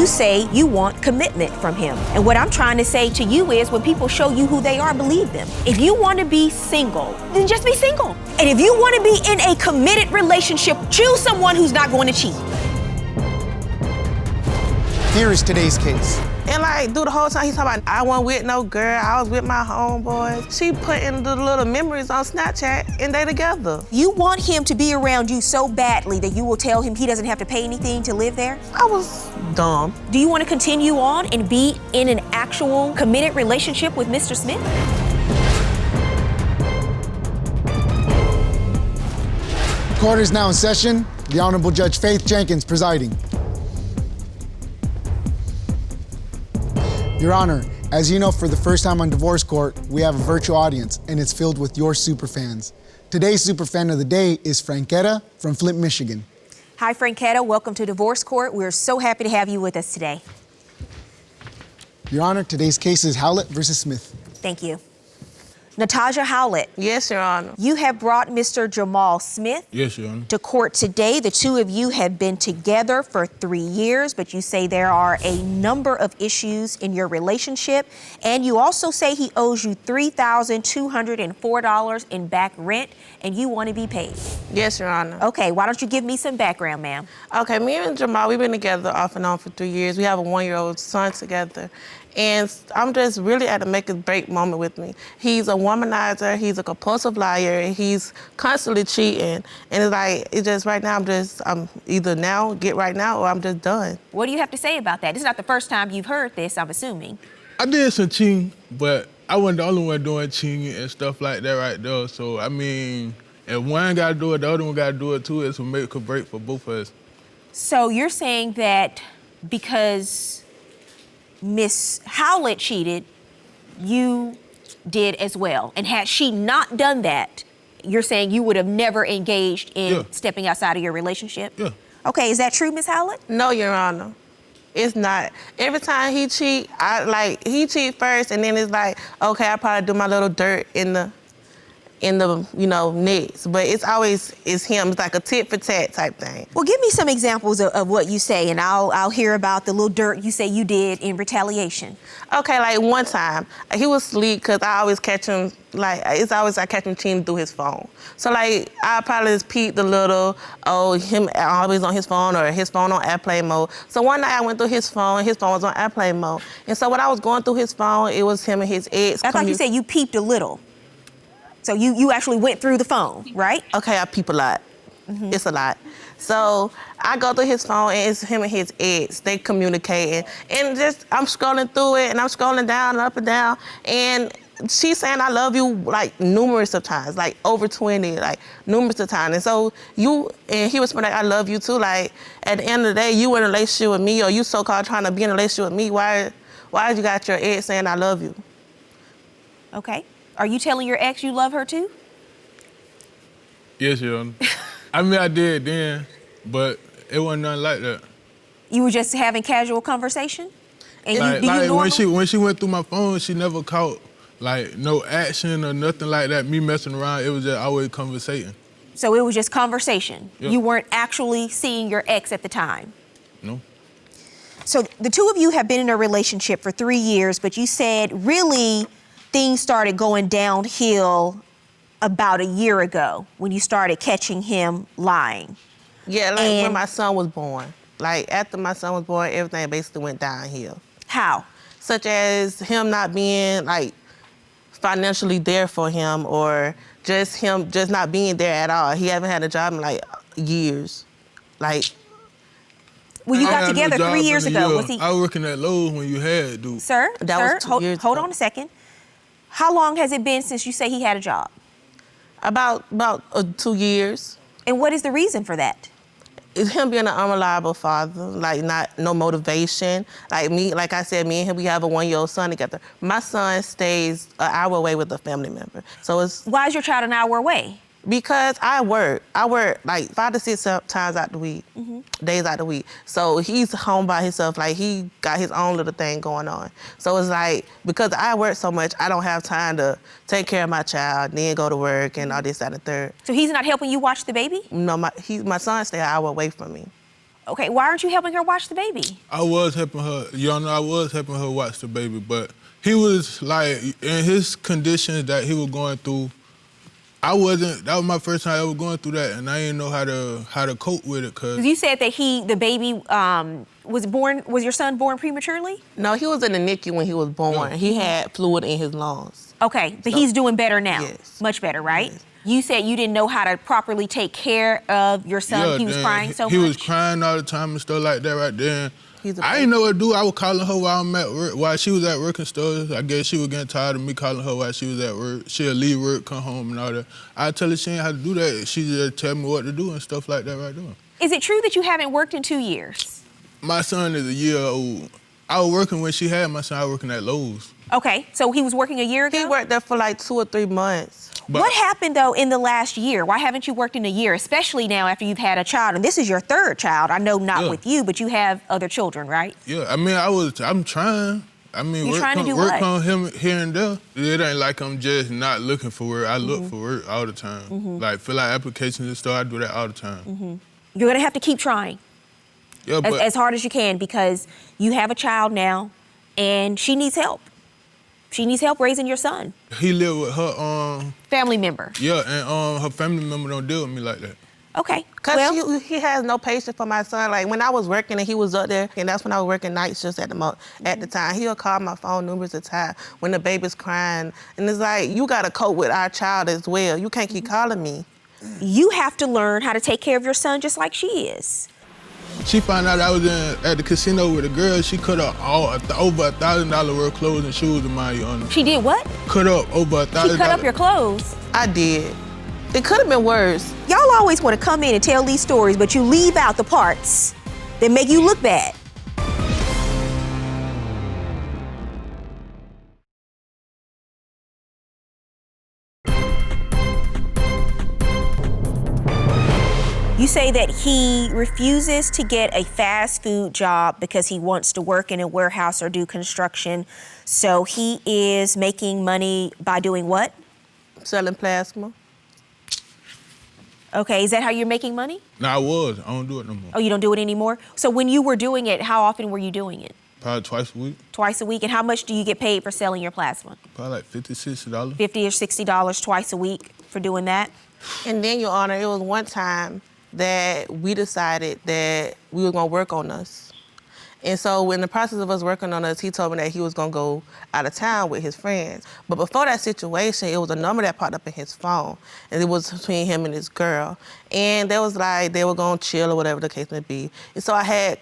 you say you want commitment from him. And what I'm trying to say to you is when people show you who they are, believe them. If you want to be single, then just be single. And if you want to be in a committed relationship, choose someone who's not going to cheat. Here is today's case. And like, through the whole time, he's talking about, I wasn't with no girl, I was with my homeboys. She putting the little memories on Snapchat and they together. You want him to be around you so badly that you will tell him he doesn't have to pay anything to live there? I was dumb. Do you want to continue on and be in an actual committed relationship with Mr. Smith? Court is now in session. The Honorable Judge Faith Jenkins presiding. Your Honor, as you know, for the first time on Divorce Court, we have a virtual audience, and it's filled with your superfans. Today's superfan of the day is Franquetta from Flint, Michigan. Hi, Franquetta. Welcome to Divorce Court. We're so happy to have you with us today. Your Honor, today's case is Howlett versus Smith. Thank you. Natassaja Howlett. Yes, Your Honor. You have brought Mr. Jamal Smith Yes, Your Honor. to court today. The two of you have been together for 3 years, but you say there are a number of issues in your relationship. And you also say he owes you $3,204 in back rent, and you want to be paid. Yes, Your Honor. Okay, why don't you give me some background, ma'am? Okay, me and Jamal, we've been together off and on for 3 years. We have a 1-year-old son together. And I'm just really at a make or break moment with me. He's a womanizer, he's a compulsive liar, he's constantly cheating. And it's like, it's just right now, I'm either now, get right now, or I'm just done. What do you have to say about that? This is not the first time you've heard this, I'm assuming. I did some cheating, but I wasn't the only one doing cheating and stuff like that right there. So, I mean, if one got to do it, the other one got to do it too. It's a make or break for both of us. So you're saying that because Miss Howlett cheated, you did as well. And had she not done that, you're saying you would have never engaged in stepping outside of your relationship? Yeah. Okay, is that true, Miss Howlett? No, Your Honor. It's not. Every time he cheat, he cheat first, and then it's like, okay, I probably do my little dirt in the next. But it's him. It's like a tit for tat type thing. Well, give me some examples of what you say, and I'll hear about the little dirt you say you did in retaliation. Okay, like one time, he was asleep because I always catch him, I catch him cheating through his phone. So I probably just peeped a little, him always on his phone or his phone on airplane mode. So one night I went through his phone was on airplane mode. And so when I was going through his phone, it was him and his ex. I thought you said you peeped a little. So you actually went through the phone, right? Okay, I peep a lot. Mm-hmm. It's a lot. So I go through his phone and it's him and his ex. They communicating. And I'm scrolling through it and I'm scrolling down and up and down. And she's saying I love you numerous of times, over 20, numerous of times. And so he was like, I love you too. At the end of the day, you in a relationship with me or you so-called trying to be in a relationship with me. Why you got your ex saying I love you? Okay. Are you telling your ex you love her too? Yes, Your Honor. I mean, I did then, but it wasn't nothing like that. You were just having casual conversation? And when she went through my phone, she never caught no action or nothing like that, me messing around. It was just always conversating. So it was just conversation? Yep. You weren't actually seeing your ex at the time? No. So the two of you have been in a relationship for 3 years, but you said really things started going downhill about a year ago when you started catching him lying. Yeah, when my son was born. After my son was born, everything basically went downhill. How? Such as him not being financially there for him, or just him just not being there at all. He haven't had a job in years. When you got together 3 years ago, was he? I was working at Lowe's when you had, dude. Sir, was 2 years hold ago. on a second. How long has it been since you say he had a job? About 2 years. And what is the reason for that? It's him being an unreliable father, no motivation. Like I said, me and him, we have a 1-year-old son together. My son stays an hour away with a family member. So Why is your child an hour away? Because I work 5 to 6 times out the week, days out the week. So he's home by himself, he got his own little thing going on. So it's because I work so much, I don't have time to take care of my child, then go to work and all this, that, and the third. So he's not helping you watch the baby? No, my son stay an hour away from me. Okay, why aren't you helping her watch the baby? I was helping her, I was helping her watch the baby, but he was like, in his conditions that he was going through, that was my first time ever going through that, and I didn't know how to cope with it, cause You said that the baby was your son born prematurely? No, he was in the NICU when he was born. Yeah. He had fluid in his lungs. Okay, but he's doing better now. Yes. Much better, right? Yes. You said you didn't know how to properly take care of your son. yeah, He was then crying so much. He was crying all the time and stuff like that right there. I didn't know what to do. I was calling her while I'm at work, while she was at work and stuff. I guess she was getting tired of me calling her while she was at work. She'll leave work, come home and all that. I tell her she ain't how to do that. She just tell me what to do and stuff like that right there. Is it true that you haven't worked in 2 years? My son is a year old. I was working when she had my son. I was working at Lowe's. Okay, so he was working a year ago? He worked there for like 2 or 3 months. But What happened, though, in the last year? Why haven't you worked in a year, especially now after you've had a child? And this is your 3rd child. I know not Yeah. with you, but you have other children, right? yeah, I mean, I'm trying. I mean, You're trying to do work what? on him here and there. It ain't like I'm just not looking for work. I look for work all the time. Like, fill out applications and stuff, I do that all the time. You're going to have to keep trying Yeah, but as hard as you can because you have a child now and she needs help. She needs help raising your son. he lived with her, Family member. yeah, and her family member don't deal with me like that. Okay. Cause Well, he has no patience for my son. Like when I was working and he was up there, and that's when I was working night shifts at the time. He'll call my phone numerous of times when the baby's crying, and it's like you gotta cope with our child as well. You can't keep calling me. you have to learn how to take care of your son just like she is. She found out I was at the casino with a girl. She cut up over $1,000 worth of clothes and shoes of mine, Your Honor. She did what? Cut up over $1,000. She cut up your clothes. I did. It could have been worse. Y'all always want to come in and tell these stories, but you leave out the parts that make you look bad. You say that he refuses to get a fast food job because he wants to work in a warehouse or do construction. So he is making money by doing what? Selling plasma. Okay, is that how you're making money? No, I was. I don't do it no more. Oh, you don't do it anymore? So when you were doing it, how often were you doing it? Probably twice a week. Twice a week? And how much do you get paid for selling your plasma? Probably like $50, $60. $50 or $60 twice a week for doing that? And then, Your Honor, it was one time that we decided that we were gonna work on us. And so in the process of us working on us, he told me that he was gonna go out of town with his friends. But before that situation, it was a number that popped up in his phone. And it was between him and his girl. And they was like, they were gonna chill or whatever the case may be. And so I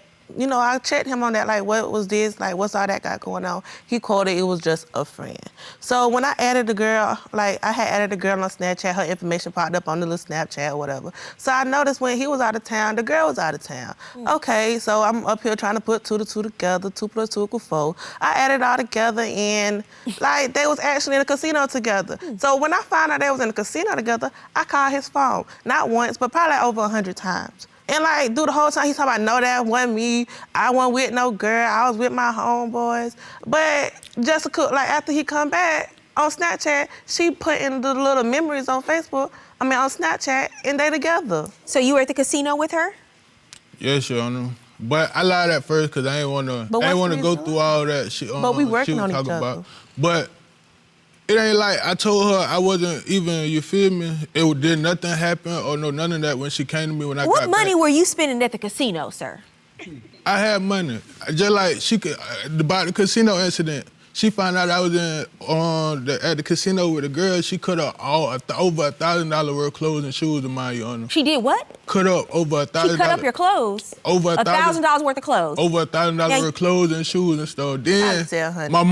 checked him on that, like, what was this? Like, what's all that got going on? He quoted it was just a friend. So when I added the girl, I had added the girl on Snapchat, her information popped up on the little Snapchat or whatever. So I noticed when he was out of town, the girl was out of town. Okay, so I'm up here trying to put 2 to 2 together, 2 plus 2 equals 4. I added it all together and they was actually in a casino together. So when I found out they was in a casino together, I called his phone. Not once, but probably over 100 times. And through the whole time, he's talking about, no, that wasn't me. I wasn't with no girl. I was with my homeboys. But Jessica, after he come back on Snapchat, she put in the little memories on on Snapchat, and they together. So you were at the casino with her? Yes, Your Honor. But I lied at first because I ain't want to what's go the through all that shit. But we working she was on each talking other. about. But it ain't like I told her I wasn't even, you feel me? Did nothing happen or no none of that when she came to me when I got What money back. were you spending at the casino, sir? I had money. Just like she could, about the casino incident. She found out I was at the casino with a girl. She cut up over $1,000 worth of clothes and shoes of mine, Your Honor. She did what? Cut up over $1,000. She cut up your clothes? Over $1,000 worth of clothes? Over $1,000 worth of clothes and shoes and stuff. Then I'd say 100. my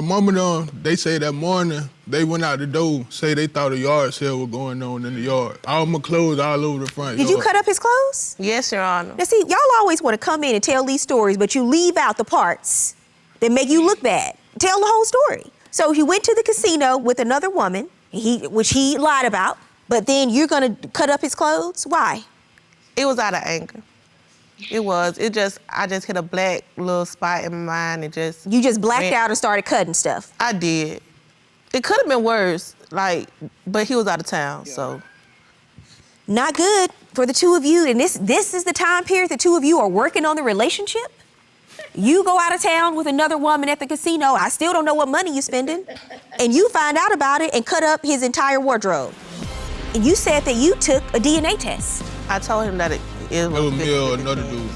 mama they say that morning they went out the door, say they thought a yard sale was going on in the yard. All my clothes all over the front Did yard. you cut up his clothes? Yes, Your Honor. Now see, y'all always want to come in and tell these stories, but you leave out the parts that make you look bad. Tell the whole story. So he went to the casino with another woman, which he lied about, but then you're gonna cut up his clothes? Why? It was out of anger. It was. I just hit a black little spot in my mind. You just blacked out and started cutting stuff. I did. It could have been worse, but he was out of town, so. Not good for the two of you. And this is the time period the two of you are working on the relationship. You go out of town with another woman at the casino. I still don't know what money you're spending. And you find out about it and cut up his entire wardrobe. And you said that you took a DNA test. I told him that it was me or another dude.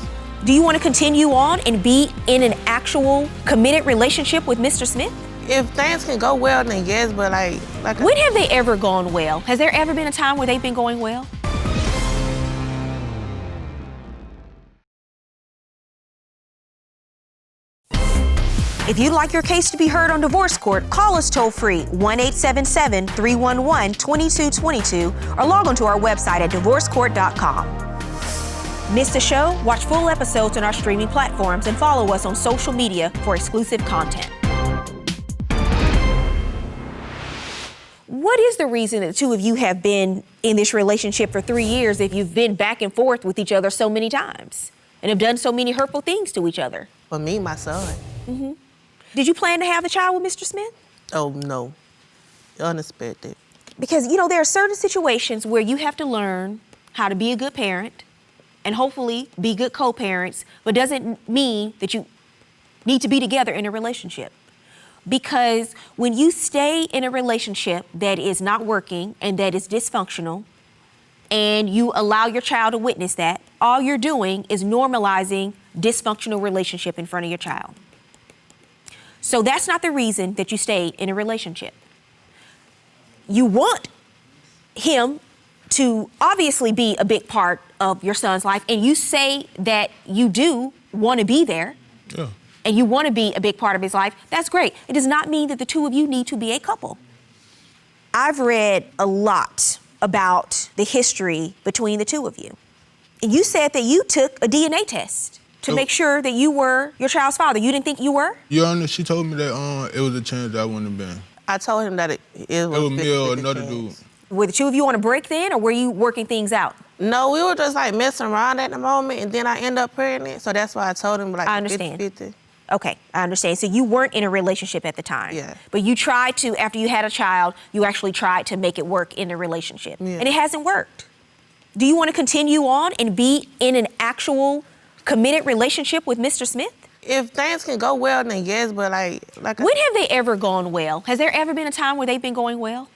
Do you want to continue on and be in an actual committed relationship with Mr. Smith? If things can go well, then yes, but like when have they ever gone well? Has there ever been a time where they've been going well? If you'd like your case to be heard on divorce court, call us toll-free 1-877-311-2222 or log on to our website at divorcecourt.com. Miss the show? Watch full episodes on our streaming platforms and follow us on social media for exclusive content. What is the reason that the two of you have been in this relationship for 3 years if you've been back and forth with each other so many times and have done so many hurtful things to each other? For me, my son. Mm-hmm. Did you plan to have the child with Mr. Smith? Oh, no. Unexpected. Because, you know, there are certain situations where you have to learn how to be a good parent and hopefully be good co-parents, but doesn't mean that you need to be together in a relationship. Because when you stay in a relationship that is not working and that is dysfunctional, and you allow your child to witness that, all you're doing is normalizing dysfunctional relationship in front of your child. So that's not the reason that you stayed in a relationship. You want him to obviously be a big part of your son's life, and you say that you do want to be there, and you want to be a big part of his life. That's great. It does not mean that the two of you need to be a couple. I've read a lot about the history between the two of you, and you said that you took a DNA test to make sure that you were your child's father. You didn't think you were? Your Honor, she told me that it was a chance that I wouldn't have been. I told him that it was me or another dude. Were the two of you on a break then, or were you working things out? No, we were just like messing around at the moment, and then I ended up pregnant. So that's why I told him like I understand. 50-50. Okay, I understand. So you weren't in a relationship at the time. Yeah. But you tried to, after you had a child, you actually tried to make it work in the relationship. Yeah. And it hasn't worked. Do you want to continue on and be in an actual committed relationship with Mr. Smith? If things can go well, then yes, but like when have they ever gone well? Has there ever been a time where they've been going well?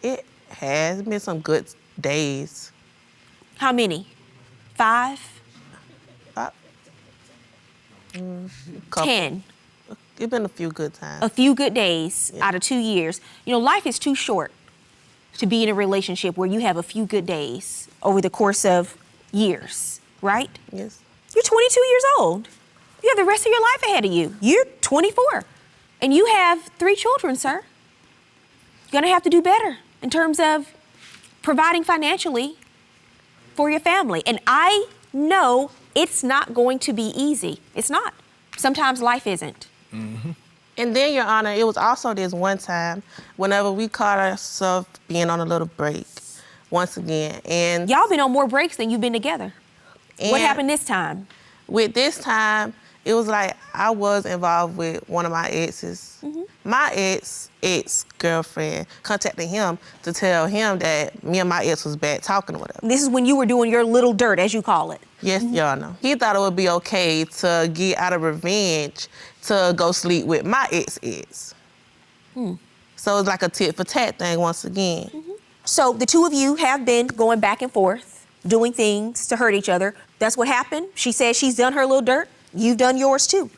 It has been some good days. How many? 5? 10? It's been a few good times. A few good days out of 2 years. You know, life is too short to be in a relationship where you have a few good days over the course of years, right? Yes. You're 22 years old. You have the rest of your life ahead of you. You're 24, and you have 3 children, sir. You're gonna have to do better in terms of providing financially for your family. And I know it's not going to be easy. It's not. Sometimes life isn't. Mm-hmm. And then, Your Honor, it was also this one time whenever we caught ourselves being on a little break once again. And y'all been on more breaks than you've been together. What happened this time? With this time, it was like I was involved with one of my exes. Mm-hmm. My ex-girlfriend contacted him to tell him that me and my ex was back talking with him. This is when you were doing your little dirt, as you call it. Yes, Your Honor. He thought it would be okay to get out of revenge to go sleep with my ex. So it's like a tit for tat thing once again. Mm-hmm. So the two of you have been going back and forth, doing things to hurt each other. That's what happened. She says she's done her little dirt. You've done yours too.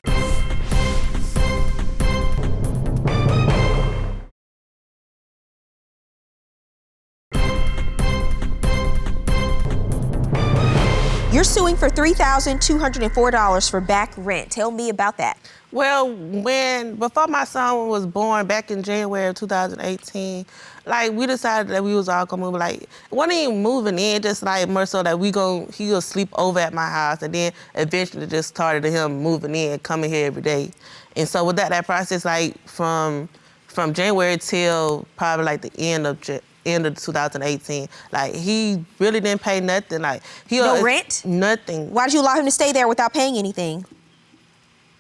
You're suing for $3,204 for back rent. Tell me about that. Well, before my son was born back in January of 2018, like we decided that we was all gonna move. Like, wasn't even moving in, just like more so that he would sleep over at my house, and then eventually just started him moving in, coming here every day. And so with that process, like from January till probably like the end of 2018, like he really didn't pay nothing. Like no rent? Nothing. Why did you allow him to stay there without paying anything?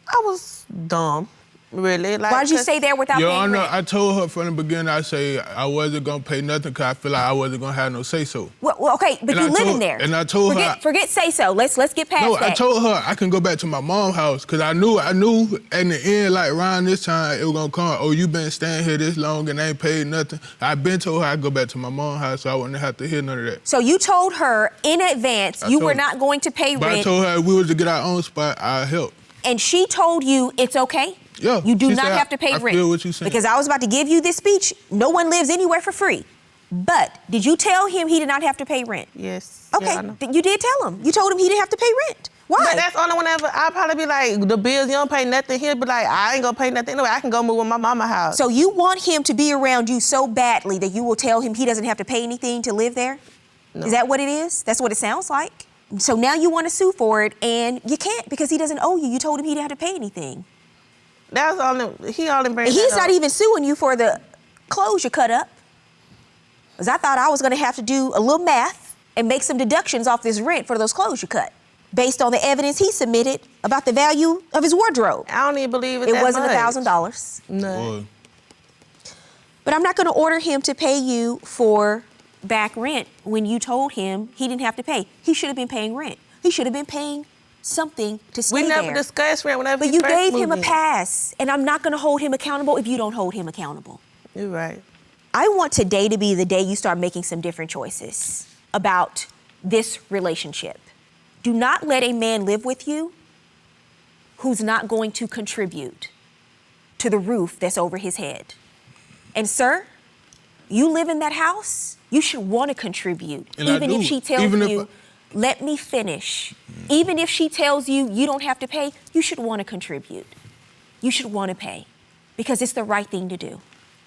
I was dumb. Really? Like, Why did you stay there without Your paying Honor, rent? I told her from the beginning, I say I wasn't gonna pay nothing because I feel like I wasn't gonna have no say-so. Well, okay, but And you I live in told- there. and I told her- Forget say so. Let's get past No, that. I told her I can go back to my mom's house because I knew in the end, like around this time, it was gonna come, oh, you been staying here this long and ain't paid nothing. I been told her I'd go back to my mom's house so I wouldn't have to hear none of that. So you told her in advance you were told- not going to pay But I rent, told her if we was to get our own spot, I'd help. and she told you it's okay? Yeah, You do she not said, have to pay I rent. feel what you're saying. Because I was about to give you this speech. No one lives anywhere for free. But did you tell him he did not have to pay rent? Yes. Okay, Your Honor. you did tell him. You told him he didn't have to pay rent. Why? But that's only whenever I'll probably be like, the bills, you don't pay nothing. He'll be like, I ain't gonna pay nothing anyway. I can go move in my mama's house. So you want him to be around you so badly that you will tell him he doesn't have to pay anything to live there? No. Is that what it is? That's what it sounds like. So now you want to sue for it, and you can't because he doesn't owe you. You told him he didn't have to pay anything. That's only, he only brings And he's that not up. even suing you for the clothes you cut up. Because I thought I was going to have to do a little math and make some deductions off this rent for those clothes you cut, based on the evidence he submitted about the value of his wardrobe. I don't even believe it. It that wasn't much. $1,000. No. Boy, But I'm not going to order him to pay you for back rent when you told him he didn't have to pay. He should have been paying rent. He should have been paying something to stay We never there. discussed rent whenever But he you first gave him moved a in. pass, and I'm not going to hold him accountable if you don't hold him accountable. You're right. I want today to be the day you start making some different choices about this relationship. Do not let a man live with you who's not going to contribute to the roof that's over his head. And sir, you live in that house, you should want to contribute. And I Even if do. she tells Even if you, I- let me finish. Even if she tells you you don't have to pay, you should want to contribute. You should want to pay because it's the right thing to do.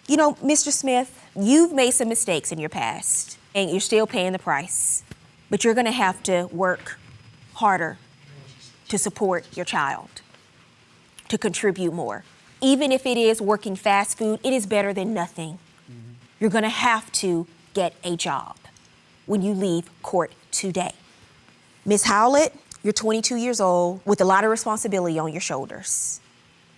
You know, Mr. Smith, you've made some mistakes in your past and you're still paying the price, but you're going to have to work harder to support your child, to contribute more. Even if it is working fast food, it is better than nothing. You're going to have to get a job when you leave court today. Ms. Howlett, you're 22 years old with a lot of responsibility on your shoulders.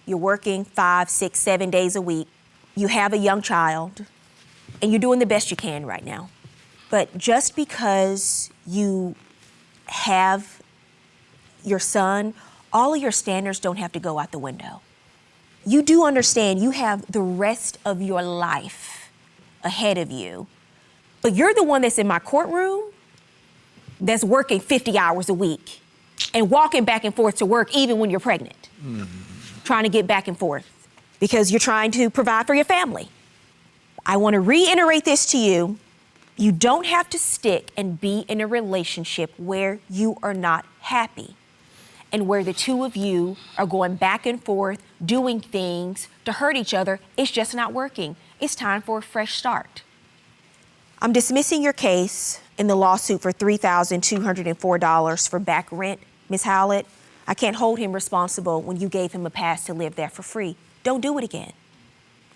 You're working 5, 6, 7 days a week. You have a young child, and you're doing the best you can right now. But just because you have your son, all of your standards don't have to go out the window. You do understand you have the rest of your life ahead of you, but you're the one that's in my courtroom that's working 50 hours a week and walking back and forth to work even when you're pregnant, trying to get back and forth because you're trying to provide for your family. I want to reiterate this to you. You don't have to stick and be in a relationship where you are not happy and where the two of you are going back and forth, doing things to hurt each other. It's just not working. It's time for a fresh start. I'm dismissing your case in the lawsuit for $3,204 for back rent, Ms. Howlett. I can't hold him responsible when you gave him a pass to live there for free. Don't do it again.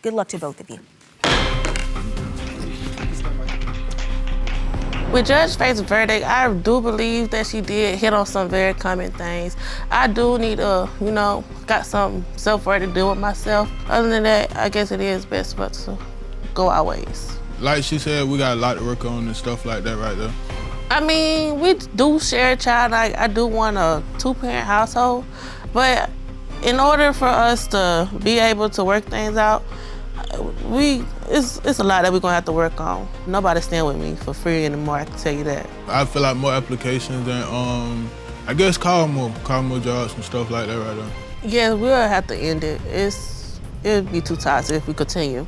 Good luck to both of you. With Judge Faith's verdict, I do believe that she did hit on some very common things. I do need got some self-worth to deal with myself. Other than that, I guess it is best for us to go our ways. like she said, we got a lot to work on and stuff like that right there. I mean, we do share a child. I do want a 2-parent household, but in order for us to be able to work things out, it's a lot that we're gonna have to work on. Nobody's staying with me for free anymore, I can tell you that. I feel like more applications and I guess call more jobs and stuff like that right there. Yeah, we'll have to end it. It'd be too toxic if we continue.